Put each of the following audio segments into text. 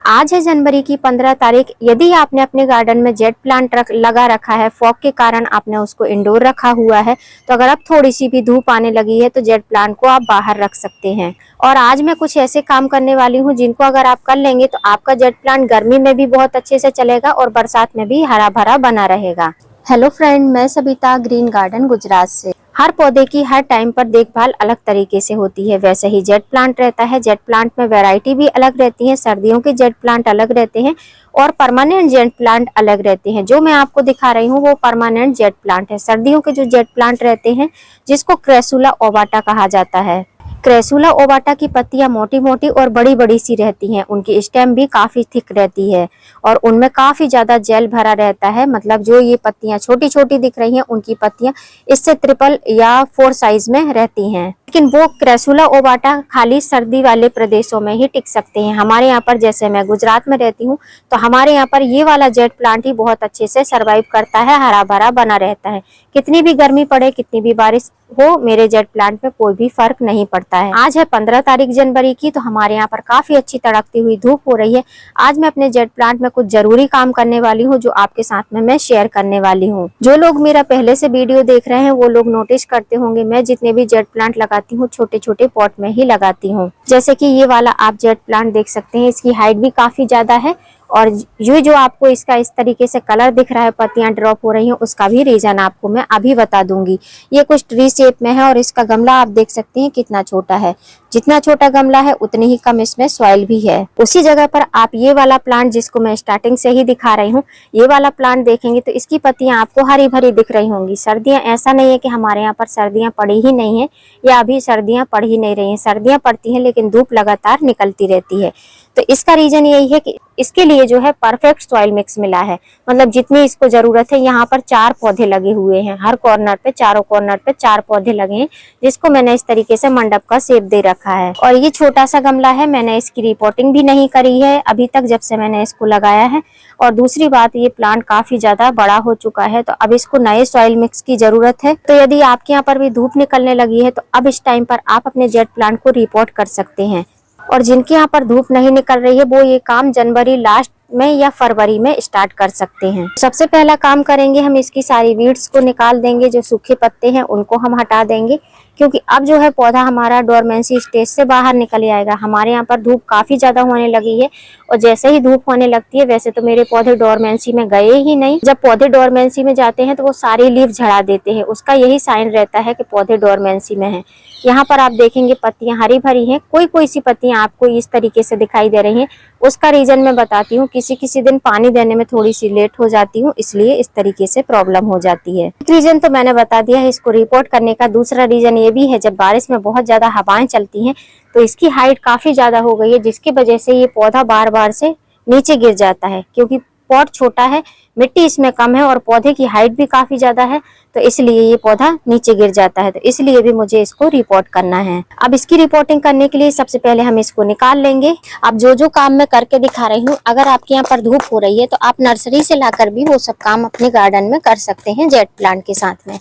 आज है जनवरी की 15 तारीख। यदि आपने अपने गार्डन में जेट प्लांट लगा रखा है, फॉग के कारण आपने उसको इंडोर रखा हुआ है, तो अगर अब थोड़ी सी भी धूप आने लगी है तो जेट प्लांट को आप बाहर रख सकते हैं। और आज मैं कुछ ऐसे काम करने वाली हूँ जिनको अगर आप कर लेंगे तो आपका जेट प्लांट गर्मी में भी बहुत अच्छे से चलेगा और बरसात में भी हरा भरा बना रहेगा। हेलो फ्रेंड, मैं सबिता ग्रीन गार्डन गुजरात से। हर पौधे की हर टाइम पर देखभाल अलग तरीके से होती है, वैसे ही जेट प्लांट रहता है। जेट प्लांट में वैरायटी भी अलग रहती है। सर्दियों के जेट प्लांट अलग रहते हैं और परमानेंट जेट प्लांट अलग रहते हैं। जो मैं आपको दिखा रही हूँ वो परमानेंट जेट प्लांट है। सर्दियों के जो जेट प्लांट रहते हैं जिसको क्रेसुला ओवाटा कहा जाता है। क्रेसुला ओवाटा की पत्तियां मोटी मोटी और बड़ी बड़ी सी रहती हैं। उनकी स्टेम भी काफी थिक रहती है और उनमें काफी ज्यादा जेल भरा रहता है। मतलब जो ये पत्तियां छोटी छोटी दिख रही हैं उनकी पत्तियां इससे ट्रिपल या 4 साइज में रहती हैं। लेकिन वो क्रेसुला ओवाटा खाली सर्दी वाले प्रदेशों में ही टिक सकते हैं। हमारे यहाँ पर, जैसे मैं गुजरात में रहती हूँ, तो हमारे यहाँ पर ये वाला जेट प्लांट ही बहुत अच्छे से सरवाइव करता है, हरा भरा बना रहता है। कितनी भी गर्मी पड़े, कितनी भी बारिश हो, मेरे जेट प्लांट में कोई भी फर्क नहीं पड़ता है। आज है 15 तारीख जनवरी की, तो हमारे यहाँ पर काफी अच्छी तड़कती हुई धूप हो रही है। आज मैं अपने जेट प्लांट में कुछ जरूरी काम करने वाली हूँ जो आपके साथ में मैं शेयर करने वाली हूँ। जो लोग मेरा पहले से वीडियो देख रहे हैं वो लोग नोटिस करते होंगे मैं जितने भी जेट प्लांट लगाती हूँ छोटे छोटे पॉट में ही लगाती हूँ। जैसे कि ये वाला आप जेट प्लांट देख सकते हैं, इसकी हाइट भी काफी ज्यादा है और ये जो आपको इसका इस तरीके से कलर दिख रहा है, पत्तियां ड्रॉप हो रही हैं, उसका भी रीजन आपको मैं अभी बता दूंगी। ये कुछ ट्री शेप में है और इसका गमला आप देख सकते हैं कितना छोटा है। जितना छोटा गमला है उतनी ही कम इसमें सॉइल भी है। उसी जगह पर आप ये वाला प्लांट, जिसको मैं स्टार्टिंग से ही दिखा रही हूँ, ये वाला प्लांट देखेंगे तो इसकी पत्तियां आपको हरी भरी दिख रही होंगी। सर्दियां, ऐसा नहीं है कि हमारे यहाँ पर सर्दियां पड़ी ही नहीं है या अभी सर्दियां पड़ ही नहीं रही हैं। सर्दियां पड़ती हैं लेकिन धूप लगातार निकलती रहती है। तो इसका रीजन यही है कि इसके लिए जो है परफेक्ट सॉइल मिक्स मिला है। मतलब जितनी इसको जरूरत है। यहाँ पर 4 पौधे लगे हुए हैं, हर कॉर्नर पे, चारों कॉर्नर पे 4 पौधे लगे हैं, जिसको मैंने इस तरीके से मंडप का शेप दे रखा है। और ये छोटा सा गमला है, मैंने इसकी रिपोर्टिंग भी नहीं करी है अभी तक जब से मैंने इसको लगाया है। और दूसरी बात, ये प्लांट काफी ज्यादा बड़ा हो चुका है तो अब इसको नए सॉइल मिक्स की जरूरत है। तो यदि आपके यहाँ पर भी धूप निकलने लगी है तो अब इस टाइम पर आप अपने जेट प्लांट को रिपोर्ट कर सकते हैं। और जिनके यहाँ पर धूप नहीं निकल रही है वो ये काम जनवरी लास्ट में या फरवरी में स्टार्ट कर सकते हैं। सबसे पहला काम करेंगे, हम इसकी सारी वीड्स को निकाल देंगे। जो सूखे पत्ते हैं उनको हम हटा देंगे क्योंकि अब जो है पौधा हमारा डोरमेंसी स्टेज से बाहर निकल आएगा। हमारे यहाँ पर धूप काफी ज्यादा होने लगी है और जैसे ही धूप होने लगती है, वैसे तो मेरे पौधे डोरमेंसी में गए ही नहीं। जब पौधे डोरमेंसी में जाते हैं तो वो सारी लीफ झड़ा देते हैं, उसका यही साइन रहता है कि पौधे डोरमेंसी में है। यहाँ पर आप देखेंगे पत्तियां हरी भरी हैं, कोई कोई सी पत्तियां आपको इस तरीके से दिखाई दे रही हैं। उसका रीजन मैं बताती हूँ। किसी किसी दिन पानी देने में थोड़ी सी लेट हो जाती हूँ, इसलिए इस तरीके से प्रॉब्लम हो जाती है। एक रीजन तो मैंने बता दिया है इसको रिपोर्ट करने का। दूसरा रीजन ये भी है, जब बारिश में बहुत ज्यादा हवाएं चलती हैं तो इसकी हाइट काफी ज्यादा हो गई है, जिसकी वजह से ये पौधा बार बार से नीचे गिर जाता है। क्योंकि पॉट छोटा है, मिट्टी इसमें कम है और पौधे की हाइट भी काफी ज्यादा है, तो इसलिए ये पौधा नीचे गिर जाता है। तो इसलिए भी मुझे इसको रिपोर्ट करना है। अब इसकी रिपोर्टिंग करने के लिए सबसे पहले हम इसको निकाल लेंगे। अब जो जो काम मैं करके दिखा रही हूँ, अगर आपके यहाँ पर धूप हो रही है तो आप नर्सरी से लाकर भी वो सब काम अपने गार्डन में कर सकते हैं जेट प्लांट के साथ में।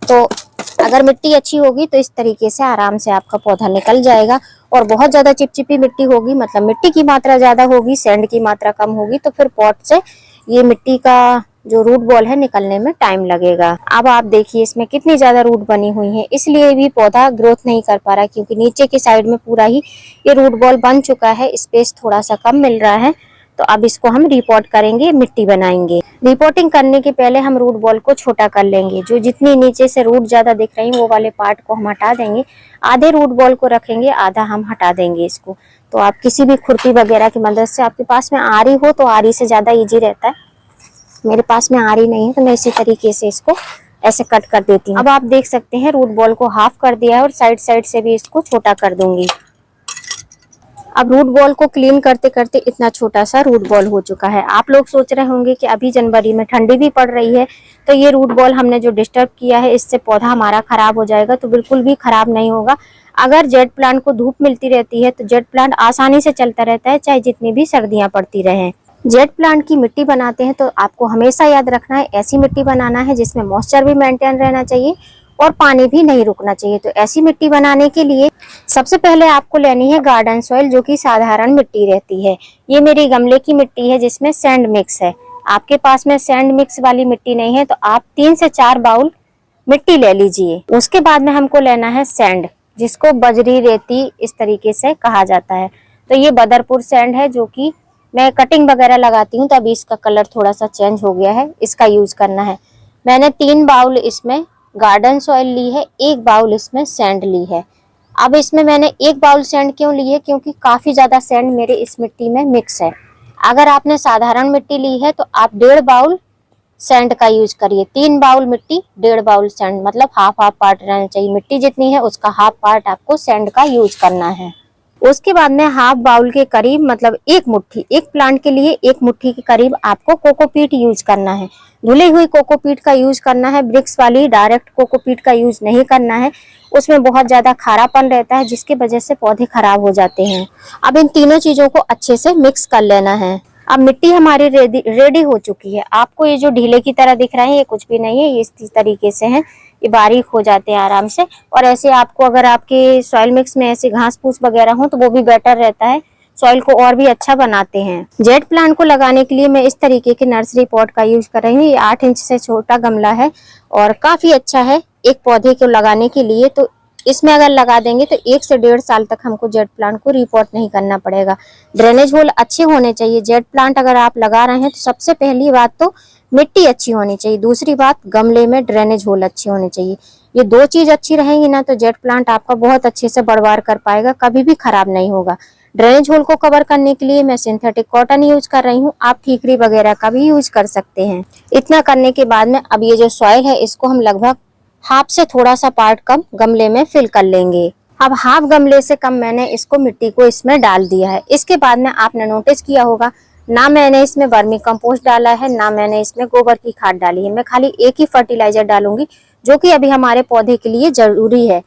तो अगर मिट्टी अच्छी होगी तो इस तरीके से आराम से आपका पौधा निकल जाएगा। और बहुत ज्यादा चिपचिपी मिट्टी होगी, मतलब मिट्टी की मात्रा ज्यादा होगी, सैंड की मात्रा कम होगी, तो फिर पॉट से ये मिट्टी का जो रूट बॉल है निकलने में टाइम लगेगा। अब आप देखिए इसमें कितनी ज्यादा रूट बनी हुई है, इसलिए भी पौधा ग्रोथ नहीं कर पा रहा, क्योंकि नीचे की साइड में पूरा ही ये रूट बॉल बन चुका है, स्पेस थोड़ा सा कम मिल रहा है। तो अब इसको हम रिपोर्ट करेंगे, मिट्टी बनाएंगे। रिपोर्टिंग करने के पहले हम रूट बॉल को छोटा कर लेंगे। जो जितनी नीचे से रूट ज्यादा दिख रही है वो वाले पार्ट को हम हटा देंगे। आधे रूट बॉल को रखेंगे, आधा हम हटा देंगे इसको। तो आप किसी भी खुरपी वगैरह की मदद से, आपके पास में आरी हो तो आरी से ज्यादा इजी रहता है। मेरे पास में आरी नहीं है तो मैं इसी तरीके से इसको ऐसे कट कर देती हूँ। अब आप देख सकते हैं रूट बॉल को हाफ कर दिया है और साइड साइड से भी इसको छोटा कर दूंगी। अब रूट बॉल को क्लीन करते करते इतना छोटा सा रूट बॉल हो चुका है। आप लोग सोच रहे होंगे कि अभी जनवरी में ठंडी भी पड़ रही है तो ये रूट बॉल हमने जो डिस्टर्ब किया है इससे पौधा हमारा खराब हो जाएगा। तो बिल्कुल भी खराब नहीं होगा। अगर जेट प्लांट को धूप मिलती रहती है तो जेट प्लांट आसानी से चलता रहता है, चाहे जितनी भी सर्दियां पड़ती रहें। जेट प्लांट की मिट्टी बनाते हैं तो आपको हमेशा याद रखना है ऐसी मिट्टी बनाना है जिसमें मॉइस्चर भी मेंटेन रहना चाहिए और पानी भी नहीं रुकना चाहिए। तो ऐसी मिट्टी बनाने के लिए सबसे पहले आपको लेनी है गार्डन सॉइल, जो कि साधारण मिट्टी रहती है। ये मेरी गमले की मिट्टी है जिसमें सैंड मिक्स है। आपके पास में सैंड मिक्स वाली मिट्टी नहीं है तो आप 3 से 4 बाउल मिट्टी ले लीजिए। उसके बाद में हमको लेना है सैंड, जिसको बजरी रेती इस तरीके से कहा जाता है। तो ये बदरपुर सैंड है, जो कि मैं कटिंग वगैरह लगाती हूँ तो अभी इसका कलर थोड़ा सा चेंज हो गया है, इसका यूज करना है। मैंने 3 बाउल इसमें गार्डन सॉइल ली है, 1 बाउल इसमें सैंड ली है। अब इसमें मैंने 1 बाउल सैंड क्यों ली है, क्योंकि काफी ज्यादा सैंड मेरे इस मिट्टी में मिक्स है। अगर आपने साधारण मिट्टी ली है तो आप 1.5 बाउल सैंड का यूज करिए। 3 बाउल मिट्टी 1.5 बाउल सैंड, मतलब हाफ हाफ पार्ट रहना चाहिए। मिट्टी जितनी है उसका हाफ पार्ट आपको सैंड का यूज करना है। उसके बाद में हाफ बाउल के करीब, मतलब 1 मुट्ठी, एक प्लांट के लिए 1 मुट्ठी के करीब आपको कोकोपीट यूज करना है। धुली हुई कोकोपीट का यूज करना है, ब्रिक्स वाली डायरेक्ट कोकोपीट का यूज नहीं करना है। उसमें बहुत ज्यादा खारापन रहता है जिसकी वजह से पौधे खराब हो जाते हैं। अब इन तीनों चीजों को अच्छे से मिक्स कर लेना है। अब मिट्टी हमारी रेडी हो चुकी है। आपको ये जो ढीले की तरह दिख रहे हैं ये कुछ भी नहीं है, ये इस तरीके से है, ये बारीक हो जाते हैं आराम से। और ऐसे आपको अगर आपके सॉइल मिक्स में ऐसे घास फूस वगैरह हो तो वो भी बेटर रहता है, सॉइल को और भी अच्छा बनाते हैं। जेड प्लांट को लगाने के लिए मैं इस तरीके के नर्सरी पॉट का यूज कर रही हूँ। ये 8 इंच से छोटा गमला है और काफी अच्छा है एक पौधे को लगाने के लिए। तो इसमें अगर लगा देंगे तो 1 से 1.5 साल तक हमको जेड प्लांट को रिपोर्ट नहीं करना पड़ेगा। ड्रेनेज होल अच्छे होने चाहिए। जेड प्लांट अगर आप लगा रहे हैं तो सबसे पहली बात तो मिट्टी अच्छी होनी चाहिए, दूसरी बात गमले में ड्रेनेज होल अच्छी होनी चाहिए। ये 2 चीज अच्छी रहेंगी ना तो जेड प्लांट आपका बहुत अच्छे से बढ़वार कर पाएगा, कभी भी खराब नहीं होगा। ड्रेनेज होल को कवर करने के लिए मैं सिंथेटिक कॉटन यूज कर रही हूँ, आप ठीकरी वगैरह का भी यूज कर सकते हैं। इतना करने के बाद में अब ये जो सॉइल है इसको हम लगभग हाफ से थोड़ा सा पार्ट कम गमले में फिल कर लेंगे। अब हाफ गमले से कम मैंने इसको मिट्टी को इसमें डाल दिया है। इसके बाद में आपने नोटिस किया होगा ना मैंने इसमें वर्मी कंपोस्ट डाला है, ना मैंने इसमें गोबर की खाद डाली है। मैं खाली एक ही फर्टिलाइजर डालूंगी जो कि अभी हमारे पौधे के लिए जरूरी है।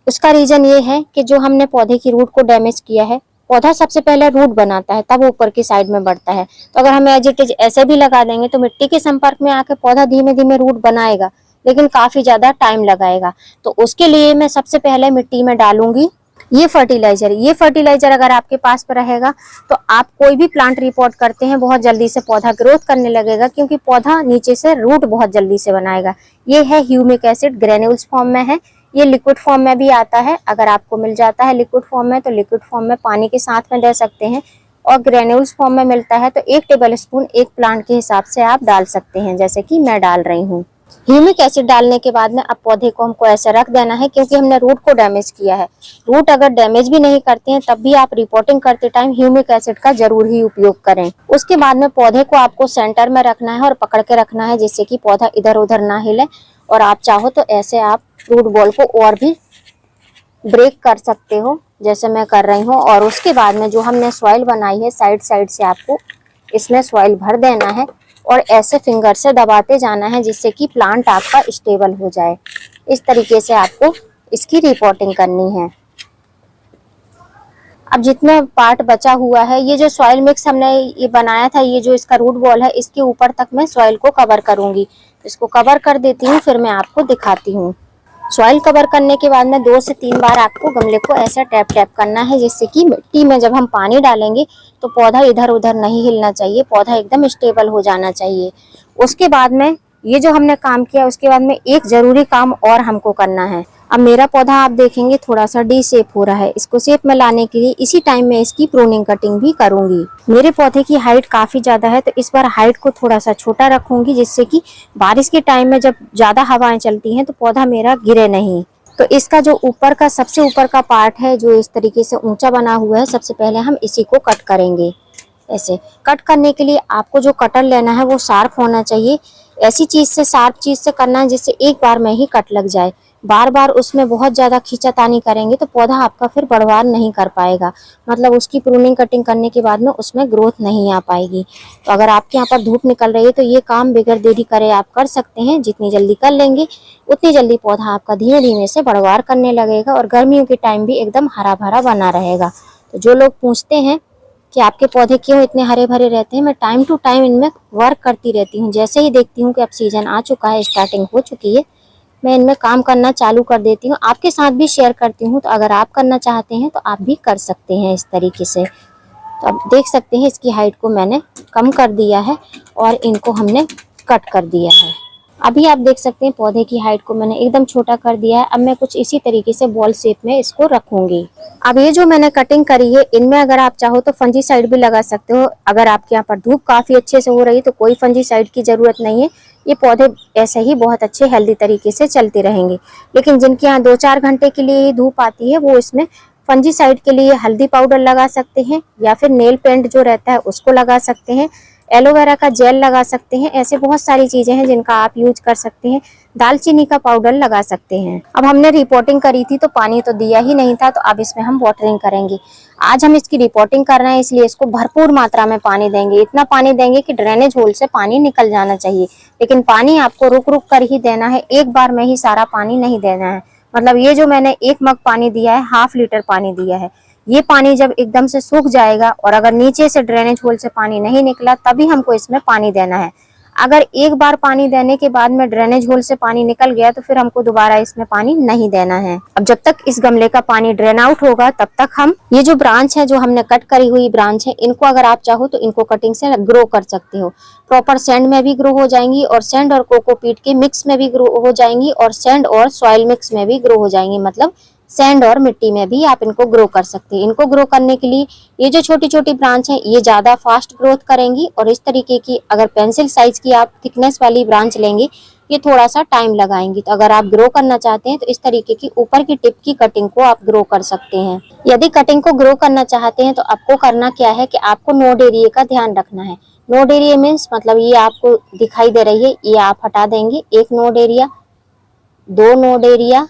उसका रीजन ये है कि जो हमने पौधे की रूट को डैमेज किया है, पौधा सबसे पहले रूट बनाता है तब ऊपर की साइड में बढ़ता है। तो अगर हम एज इट इज ऐसे भी लगा देंगे तो मिट्टी के संपर्क में आके पौधा धीमे धीमे रूट बनाएगा, लेकिन काफी ज्यादा टाइम लगाएगा। तो उसके लिए मैं सबसे पहले मिट्टी में डालूंगी ये फर्टिलाइजर। ये फर्टिलाइजर अगर आपके पास पर रहेगा तो आप कोई भी प्लांट रिपोर्ट करते हैं बहुत जल्दी से पौधा ग्रोथ करने लगेगा, क्योंकि पौधा नीचे से रूट बहुत जल्दी से बनाएगा। ये है ह्यूमिक एसिड, ग्रेन्यूल्स फॉर्म में है, ये लिक्विड फॉर्म में भी आता है। अगर आपको मिल जाता है लिक्विड फॉर्म में तो लिक्विड फॉर्म में पानी के साथ में दे सकते हैं, और ग्रेन्यूल्स फॉर्म में मिलता है तो 1 टेबल स्पून एक प्लांट के हिसाब से आप डाल सकते हैं, जैसे कि मैं डाल रही हूँ। ह्यूमिक एसिड डालने के बाद में अब पौधे को हमको ऐसे रख देना है, क्योंकि हमने रूट को डैमेज किया है। रूट अगर डैमेज भी नहीं करते हैं तब भी आप रिपोर्टिंग करते टाइम ह्यूमिक एसिड का जरूर ही उपयोग करें। उसके बाद में पौधे को आपको सेंटर में रखना है और पकड़ के रखना है, जिससे कि पौधा इधर उधर ना हिले। और आप चाहो तो ऐसे आप रूट बॉल को और भी ब्रेक कर सकते हो, जैसे मैं कर रही हूँ। और उसके बाद में जो हमने सॉइल बनाई है साइड साइड से आपको इसमें सॉइल भर देना है और ऐसे फिंगर से दबाते जाना है, जिससे कि प्लांट आपका स्टेबल हो जाए। इस तरीके से आपको इसकी रिपोर्टिंग करनी है। अब जितने पार्ट बचा हुआ है, ये जो सॉइल मिक्स हमने ये बनाया था, ये जो इसका रूट बॉल है, इसके ऊपर तक मैं सॉइल को कवर करूंगी। इसको कवर कर देती हूँ, फिर मैं आपको दिखाती हूँ। सॉइल कवर करने के बाद में 2 से 3 बार आपको गमले को ऐसा टैप टैप करना है, जिससे कि मिट्टी में जब हम पानी डालेंगे तो पौधा इधर उधर नहीं हिलना चाहिए, पौधा एकदम स्टेबल हो जाना चाहिए। उसके बाद में ये जो हमने काम किया, उसके बाद में एक जरूरी काम और हमको करना है। अब मेरा पौधा आप देखेंगे थोड़ा सा डी शेप हो रहा है, इसको शेप में लाने के लिए इसी टाइम में इसकी प्रूनिंग कटिंग भी करूंगी। मेरे पौधे की हाइट काफी ज्यादा है तो इस बार हाइट को थोड़ा सा छोटा रखूंगी, जिससे कि बारिश के टाइम में जब ज्यादा हवाएं चलती हैं तो पौधा मेरा गिरे नहीं। तो इसका जो ऊपर का सबसे ऊपर का पार्ट है जो इस तरीके से ऊंचा बना हुआ है, सबसे पहले हम इसी को कट करेंगे। ऐसे कट करने के लिए आपको जो कटर लेना है वो शार्प होना चाहिए। ऐसी चीज से, शार्प चीज से करना है जिससे एक बार में ही कट लग जाए। बार बार उसमें बहुत ज्यादा खींचातानी करेंगे तो पौधा आपका फिर बढ़वार नहीं कर पाएगा, मतलब उसकी प्रूनिंग कटिंग करने के बाद में उसमें ग्रोथ नहीं आ पाएगी। तो अगर आपके यहाँ पर धूप निकल रही है तो ये काम बगैर देरी करे आप कर सकते हैं। जितनी जल्दी कर लेंगे उतनी जल्दी पौधा आपका धीमे धीमे से बढ़वार करने लगेगा और गर्मियों के टाइम भी एकदम हरा भरा बना रहेगा। तो जो लोग पूछते हैं कि आपके पौधे क्यों इतने हरे भरे रहते हैं, मैं टाइम टू टाइम इनमें वर्क करती रहती हूँ। जैसे ही देखती हूँ कि अब सीजन आ चुका है, स्टार्टिंग हो चुकी है, मैं इनमें काम करना चालू कर देती हूँ। आपके साथ भी शेयर करती हूँ, तो अगर आप करना चाहते हैं तो आप भी कर सकते हैं इस तरीके से। तो अब देख सकते हैं इसकी हाइट को मैंने कम कर दिया है और इनको हमने कट कर दिया है। अभी आप देख सकते हैं पौधे की हाइट को मैंने एकदम छोटा कर दिया है। अब मैं कुछ इसी तरीके से बॉल शेप में इसको रखूंगी। अब ये जो मैंने कटिंग करी है, इनमें अगर आप चाहो तो फंजीसाइड भी लगा सकते हो। अगर आपके यहाँ पर धूप काफी अच्छे से हो रही है तो कोई फंजीसाइड की जरूरत नहीं है। ये पौधे ऐसे ही बहुत अच्छे हेल्दी तरीके से चलते रहेंगे। लेकिन जिनके यहाँ 2-4 घंटे के लिए ही धूप आती है, वो इसमें फंजीसाइड के लिए हल्दी पाउडर लगा सकते हैं, या फिर नेल पेंट जो रहता है उसको लगा सकते हैं, एलोवेरा का जेल लगा सकते हैं। ऐसे बहुत सारी चीजें हैं जिनका आप यूज कर सकते हैं। दालचीनी का पाउडर लगा सकते हैं। अब हमने रिपोर्टिंग करी थी तो पानी तो दिया ही नहीं था, तो अब इसमें हम वाटरिंग करेंगे। आज हम इसकी रिपोर्टिंग कर रहे हैं, इसलिए इसको भरपूर मात्रा में पानी देंगे। इतना पानी देंगे कि ड्रेनेज होल से पानी निकल जाना चाहिए। लेकिन पानी आपको रुक रुक कर ही देना है, एक बार में ही सारा पानी नहीं देना है। मतलब ये जो मैंने 1 मग पानी दिया है, 1/2 लीटर पानी दिया है। ये पानी जब एकदम से सूख जाएगा और अगर नीचे से ड्रेनेज होल से पानी नहीं निकला, तभी हमको इसमें पानी देना है। अगर एक बार पानी देने के बाद में ड्रेनेज होल से पानी निकल गया, तो फिर हमको दोबारा इसमें पानी नहीं देना है। अब जब तक इस गमले का पानी ड्रेन आउट होगा, तब तक हम ये जो ब्रांच है, जो हमने कट करी हुई ब्रांच है, इनको अगर आप चाहो तो इनको कटिंग से ग्रो कर सकते हो। प्रॉपर सैंड में भी ग्रो हो जाएंगी और सैंड और कोकोपीट के मिक्स में भी ग्रो हो जाएंगी और सैंड और सॉइल मिक्स में भी ग्रो हो जाएंगी। मतलब सैंड और मिट्टी में भी आप इनको ग्रो कर सकते हैं। इनको ग्रो करने के लिए ये जो छोटी छोटी ब्रांच है, ये ज्यादा फास्ट ग्रोथ करेंगी, और इस तरीके की अगर पेंसिल साइज की आप थिकनेस वाली ब्रांच लेंगे, ये थोड़ा सा टाइम लगाएंगी। तो अगर आप ग्रो करना चाहते हैं तो इस तरीके की ऊपर की टिप की कटिंग को आप ग्रो कर सकते हैं। यदि कटिंग को ग्रो करना चाहते हैं तो आपको करना क्या है कि आपको नोड एरिया का ध्यान रखना है। नोड एरिया मीन्स मतलब ये आपको दिखाई दे रही है, ये आप हटा देंगे। 1 नोड एरिया, 2 नोड एरिया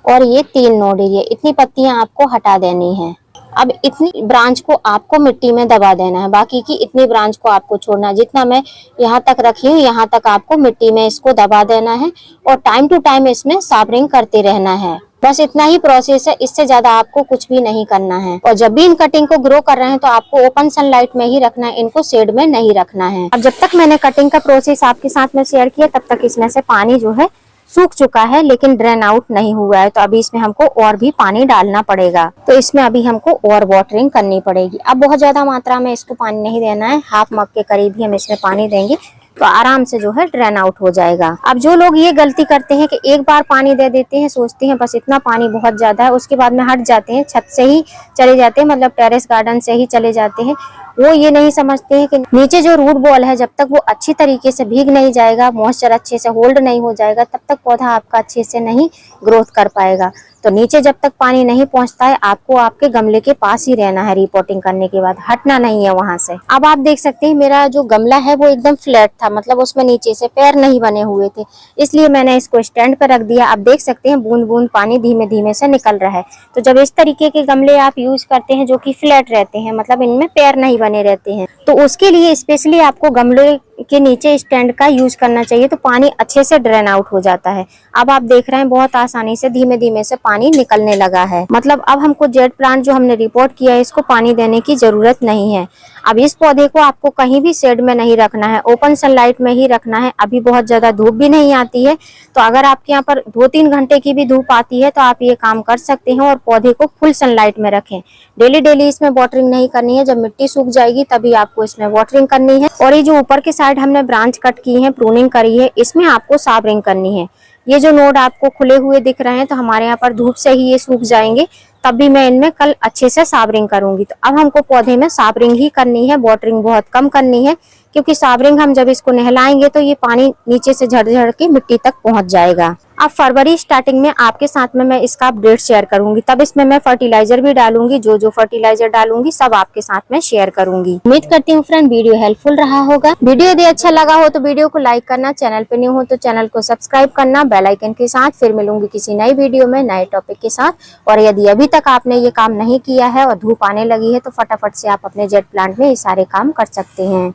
और ये 3 नोड एरिया, इतनी पत्तियां आपको हटा देनी है। अब इतनी ब्रांच को आपको मिट्टी में दबा देना है, बाकी की इतनी ब्रांच को आपको छोड़ना है। जितना मैं यहाँ तक रखी हूँ, यहाँ तक आपको मिट्टी में इसको दबा देना है और टाइम टू टाइम इसमें साबरिंग करते रहना है। बस इतना ही प्रोसेस है, इससे ज्यादा आपको कुछ भी नहीं करना है। और जब भी इन कटिंग को ग्रो कर रहे हैं तो आपको ओपन सनलाइट में ही रखना है, इनको शेड में नहीं रखना है। अब जब तक मैंने कटिंग का प्रोसेस आपके साथ में शेयर किया, तब तक इसमें से पानी जो है सूख चुका है, लेकिन ड्रेन आउट नहीं हुआ है। तो अभी इसमें हमको और भी पानी डालना पड़ेगा। तो इसमें अभी हमको और वाटरिंग करनी पड़ेगी। अब बहुत ज्यादा मात्रा में इसको पानी नहीं देना है, 1/2 मग के करीब ही हम इसमें पानी देंगे, तो आराम से जो है ड्रेन आउट हो जाएगा। अब जो लोग ये गलती करते हैं कि एक बार पानी दे देते हैं, सोचते हैं बस इतना पानी बहुत ज्यादा है, उसके बाद में हट जाते हैं, छत से ही चले जाते हैं, मतलब टेरेस गार्डन से ही चले जाते हैं। वो ये नहीं समझते हैं कि नीचे जो रूट बॉल है, जब तक वो अच्छी तरीके से भीग नहीं जाएगा, मॉइस्चर अच्छे से होल्ड नहीं हो जाएगा, तब तक पौधा आपका अच्छे से नहीं ग्रोथ कर पाएगा। तो नीचे जब तक पानी नहीं पहुंचता है, आपको आपके गमले के पास ही रहना है। रिपोर्टिंग करने के बाद हटना नहीं है वहां से। अब आप देख सकते हैं मेरा जो गमला है वो एकदम फ्लैट था, मतलब उसमें नीचे से पैर नहीं बने हुए थे, इसलिए मैंने इसको स्टैंड पर रख दिया। आप देख सकते हैं बूंद बूंद पानी धीमे धीमे से निकल रहा है। तो जब इस तरीके के गमले आप यूज करते हैं जो कि फ्लैट रहते हैं, मतलब इनमें पैर नहीं बने रहते हैं, तो उसके लिए स्पेशली आपको गमले के नीचे स्टैंड का यूज करना चाहिए, तो पानी अच्छे से ड्रेन आउट हो जाता है। अब आप देख रहे हैं बहुत आसानी से धीमे धीमे से पानी निकलने लगा है। मतलब अब हमको जेट प्लांट जो हमने रिपोर्ट किया है, इसको पानी देने की जरूरत नहीं है। अब इस पौधे को आपको कहीं भी शेड में नहीं रखना है, ओपन सनलाइट में ही रखना है। अभी बहुत ज्यादा धूप भी नहीं आती है, तो अगर आपके यहाँ पर 2-3 घंटे की भी धूप आती है तो आप ये काम कर सकते हैं और पौधे को फुल सनलाइट में रखें। डेली डेली इसमें वाटरिंग नहीं करनी है, जब मिट्टी सूख जाएगी तभी आपको इसमें वाटरिंग करनी है। और ये जो ऊपर के साइड हमने ब्रांच कट की है, प्रूनिंग करी है, इसमें आपको साबरिंग करनी है। ये जो नोड आपको खुले हुए दिख रहे हैं, तो हमारे यहाँ पर धूप से ही ये सूख जाएंगे, तब भी मैं इनमें कल अच्छे से साबरिंग करूंगी। तो अब हमको पौधे में साबरिंग ही करनी है, वाटरिंग बहुत कम करनी है, क्योंकि साबरिंग हम जब इसको नहलाएंगे तो ये पानी नीचे से झड़ झड़ के मिट्टी तक पहुंच जाएगा। अब फरवरी स्टार्टिंग में आपके साथ में मैं इसका अपडेट शेयर करूंगी, तब इसमें मैं फर्टिलाइजर भी डालूंगी। जो जो फर्टिलाइजर डालूंगी सब आपके साथ में शेयर करूंगी। उम्मीद करती हूँ फ्रेंड वीडियो हेल्पफुल रहा होगा। वीडियो यदि अच्छा लगा हो तो वीडियो को लाइक करना, चैनल पे न्यू हो तो चैनल को सब्सक्राइब करना बेल आइकन के साथ। फिर मिलूंगी किसी नई वीडियो में नए टॉपिक के साथ। और यदि अभी तक आपने ये काम नहीं किया है और धूप आने लगी है, तो फटाफट से आप अपने जेट प्लांट में ये सारे काम कर सकते हैं।